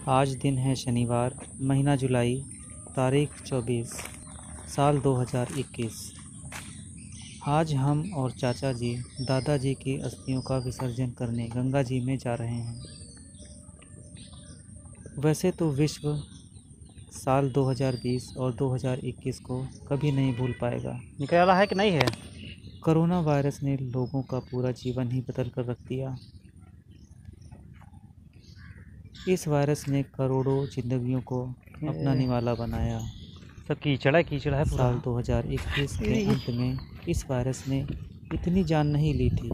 आज दिन है शनिवार, महीना जुलाई, तारीख 24, साल 2021। आज हम और चाचा जी दादाजी की अस्थियों का विसर्जन करने गंगा जी में जा रहे हैं। वैसे तो विश्व साल 2020 और 2021 को कभी नहीं भूल पाएगा। निकल रहा है कि नहीं है? कोरोना वायरस ने लोगों का पूरा जीवन ही बदल कर रख दिया। इस वायरस ने करोड़ों जिंदगियों को अपना निवाला बनाया। सब कीचड़ है पूरा। साल 2021 के अंत में इस वायरस ने इतनी जान नहीं ली थी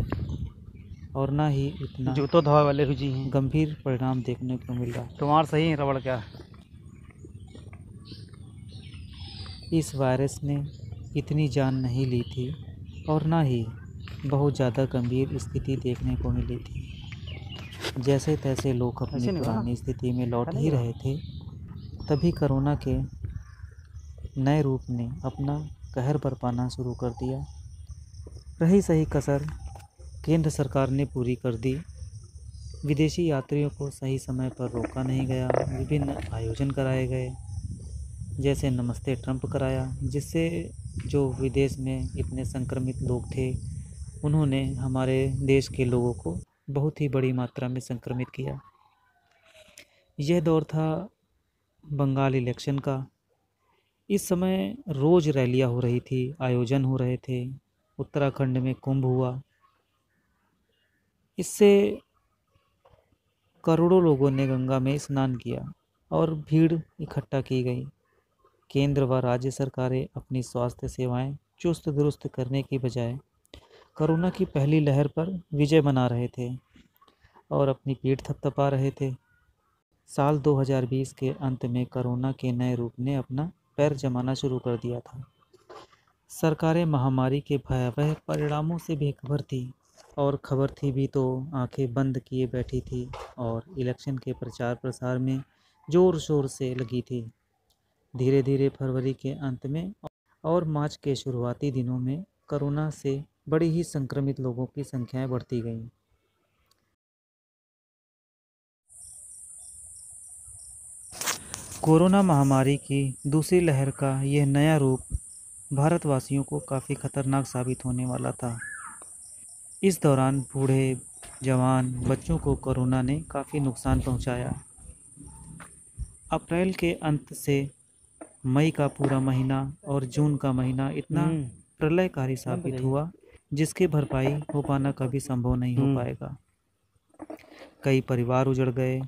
और ना ही इतना जूतों धोए वाले हुई हैं गंभीर परिणाम देखने को मिल रहा। तुम्हारा सही है रबड़ क्या? इस वायरस ने इतनी जान नहीं ली थी और ना ही बहुत ज़्यादा गंभीर स्थिति देखने को मिली थी। जैसे तैसे लोग अपनी पुरानी स्थिति में लौट ही रहे थे, तभी कोरोना के नए रूप ने अपना कहर बरपाना शुरू कर दिया। रही सही कसर केंद्र सरकार ने पूरी कर दी। विदेशी यात्रियों को सही समय पर रोका नहीं गया। विभिन्न आयोजन कराए गए, जैसे नमस्ते ट्रंप कराया, जिससे जो विदेश में इतने संक्रमित लोग थे उन्होंने हमारे देश के लोगों को बहुत ही बड़ी मात्रा में संक्रमित किया। यह दौर था बंगाल इलेक्शन का। इस समय रोज़ रैलियां हो रही थी, आयोजन हो रहे थे। उत्तराखंड में कुंभ हुआ। इससे करोड़ों लोगों ने गंगा में स्नान किया और भीड़ इकट्ठा की गई। केंद्र व राज्य सरकारें अपनी स्वास्थ्य सेवाएं चुस्त दुरुस्त करने की बजाय कोरोना की पहली लहर पर विजय बना रहे थे और अपनी पीठ थपथपा रहे थे। साल 2020 के अंत में कोरोना के नए रूप ने अपना पैर जमाना शुरू कर दिया था। सरकारें महामारी के भयावह परिणामों से बेखबर थी और खबर थी भी तो आंखें बंद किए बैठी थी और इलेक्शन के प्रचार प्रसार में जोर शोर से लगी थी। धीरे धीरे फरवरी के अंत में और मार्च के शुरुआती दिनों में कोरोना से बड़ी ही संक्रमित लोगों की संख्याएं बढ़ती गईं। कोरोना महामारी की दूसरी लहर का यह नया रूप भारतवासियों को काफ़ी खतरनाक साबित होने वाला था। इस दौरान बूढ़े, जवान, बच्चों को कोरोना ने काफ़ी नुकसान पहुंचाया। अप्रैल के अंत से मई का पूरा महीना और जून का महीना इतना प्रलयकारी साबित हुआ जिसकी भरपाई हो पाना कभी संभव नहीं हो पाएगा। कई परिवार उजड़ गए।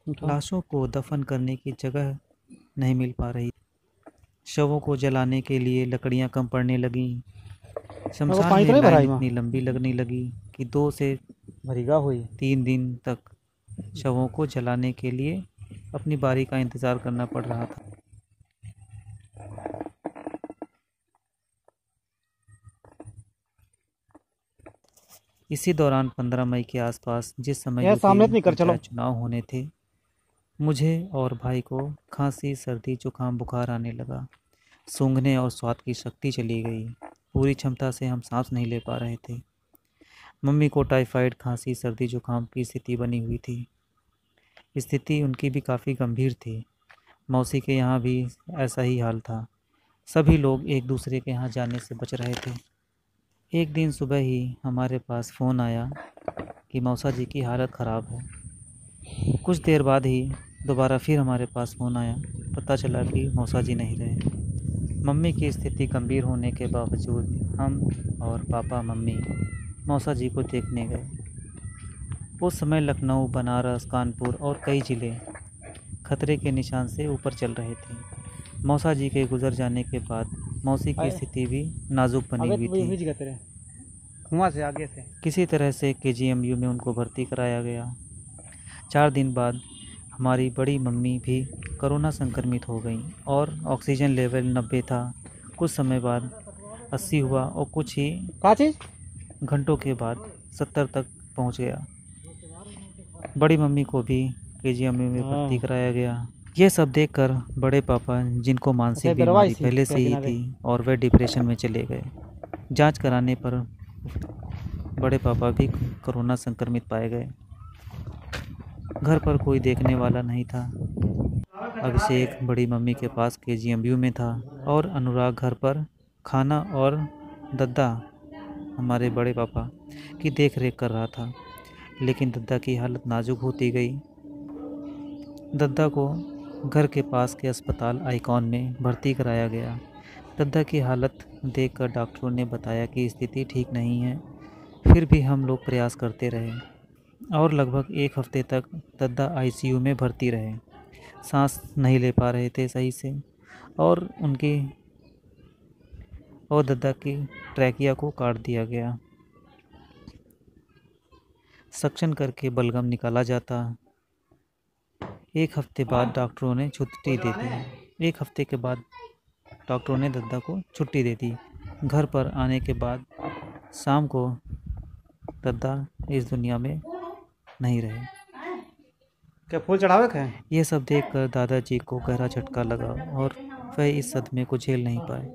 लाशों को दफन करने की जगह नहीं मिल पा रही। शवों को जलाने के लिए लकड़ियां कम पड़ने लगीं। शमशान में लाइन इतनी लंबी लगने लगी कि 2 से 3 दिन तक शवों को जलाने के लिए अपनी बारी का इंतज़ार करना पड़ रहा था। इसी दौरान 15 मई के आसपास, जिस समय चुनाव होने थे, मुझे और भाई को खांसी, सर्दी, जुकाम, बुखार आने लगा। सूंघने और स्वाद की शक्ति चली गई। पूरी क्षमता से हम सांस नहीं ले पा रहे थे। मम्मी को टाइफाइड, खांसी, सर्दी, जुकाम की स्थिति बनी हुई थी। स्थिति उनकी भी काफ़ी गंभीर थी। मौसी के यहाँ भी ऐसा ही हाल था। सभी लोग एक दूसरे के यहाँ जाने से बच रहे थे। एक दिन सुबह ही हमारे पास फ़ोन आया कि मौसा जी की हालत ख़राब है। कुछ देर बाद ही दोबारा फिर हमारे पास फ़ोन आया। पता चला कि मौसा जी नहीं रहे। मम्मी की स्थिति गंभीर होने के बावजूद हम और पापा मम्मी मौसा जी को देखने गए। उस समय लखनऊ, बनारस, कानपुर और कई ज़िले खतरे के निशान से ऊपर चल रहे थे। मौसा जी के गुजर जाने के बाद मौसी की स्थिति भी नाजुक बनी हुई थी। वहाँ से आगे से किसी तरह से KGMU में उनको भर्ती कराया गया। 4 दिन बाद हमारी बड़ी मम्मी भी कोरोना संक्रमित हो गई और ऑक्सीजन लेवल 90 था। कुछ समय बाद 80 हुआ और कुछ ही घंटों के बाद 70 तक पहुंच गया। बड़ी मम्मी को भी KGMU में भर्ती कराया गया। ये सब देखकर बड़े पापा, जिनको मानसिक बीमारी पहले से ही थी और वे डिप्रेशन में चले गए। जांच कराने पर बड़े पापा भी कोरोना संक्रमित पाए गए। घर पर कोई देखने वाला नहीं था। अभिषेक बड़ी मम्मी के पास KGMU में था और अनुराग घर पर खाना और दद्दा हमारे बड़े पापा की देख रेख कर रहा था। लेकिन दद्दा की हालत नाजुक होती गई। दद्दा को घर के पास के अस्पताल आइकॉन में भर्ती कराया गया। दद्दा की हालत देखकर डॉक्टरों ने बताया कि स्थिति ठीक नहीं है। फिर भी हम लोग प्रयास करते रहे और लगभग 1 हफ्ते तक दद्दा ICU में भर्ती रहे। सांस नहीं ले पा रहे थे सही से और दद्दा की ट्रैकिया को काट दिया गया। सक्शन करके बलगम निकाला जाता। 1 हफ्ते बाद डॉक्टरों ने छुट्टी दे दी। 1 हफ्ते के बाद डॉक्टरों ने दद्दा को छुट्टी दे दी। घर पर आने के बाद शाम को दद्दा इस दुनिया में नहीं रहे। क्या फूल चढ़ावे थे? यह सब देखकर दादाजी को गहरा झटका लगा और वह इस सदमे को झेल नहीं पाए।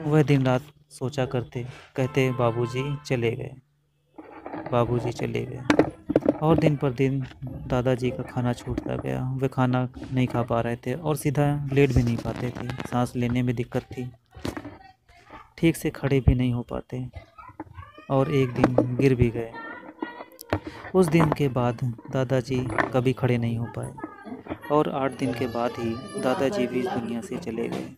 वह दिन रात सोचा करते, कहते बाबूजी चले गए, बाबूजी चले गए। और दिन पर दिन दादाजी का खाना छूटता गया। वे खाना नहीं खा पा रहे थे और सीधा लेट भी नहीं पाते थे। सांस लेने में दिक्कत थी, ठीक से खड़े भी नहीं हो पाते और एक दिन गिर भी गए। उस दिन के बाद दादाजी कभी खड़े नहीं हो पाए और 8 दिन के बाद ही दादाजी भी इस दुनिया से चले गए।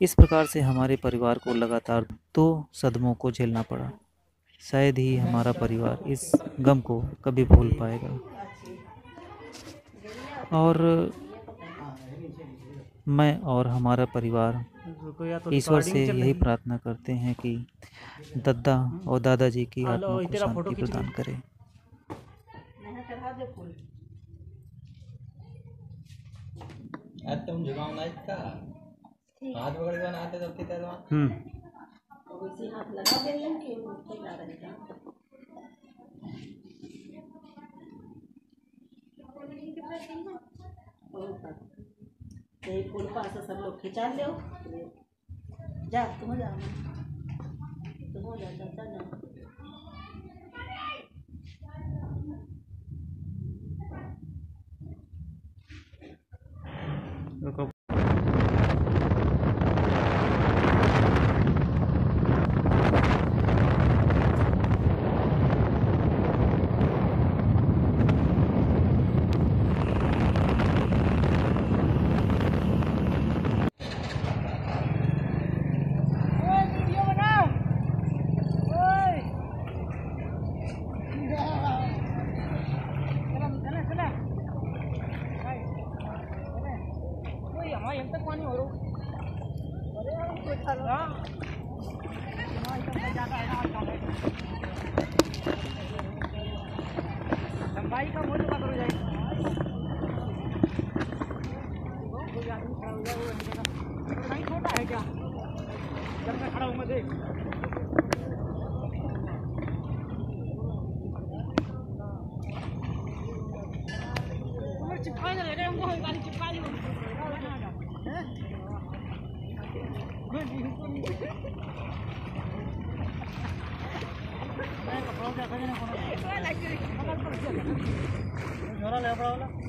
इस प्रकार से हमारे परिवार को लगातार 2 सदमों को झेलना पड़ा। शायद ही हमारा परिवार इस गम को कभी भूल पाएगा। और मैं और हमारा परिवार ईश्वर से यही प्रार्थना करते हैं कि दद्दा और दादाजी की आत्मा को शांति प्रदान करे। तुम जुगाम नाइट का हाथ पकड़ के बनाते तब कितना उसी हाथ लगा देंगे कि वो खिला रहेगा। यही फूल पास सब लोग खिंचा ले जा, तुम जा, तुम जा, रुको। लंबाई का मोल करो जाएगा। कोई आदमी खड़ा हो जाए, वो नहीं छोटा है क्या? जब मैं खड़ा हूँ मैं देख। चिपका दे रहे हमको, गाड़ी चिपका दी। झोला ले पड़ा वाला।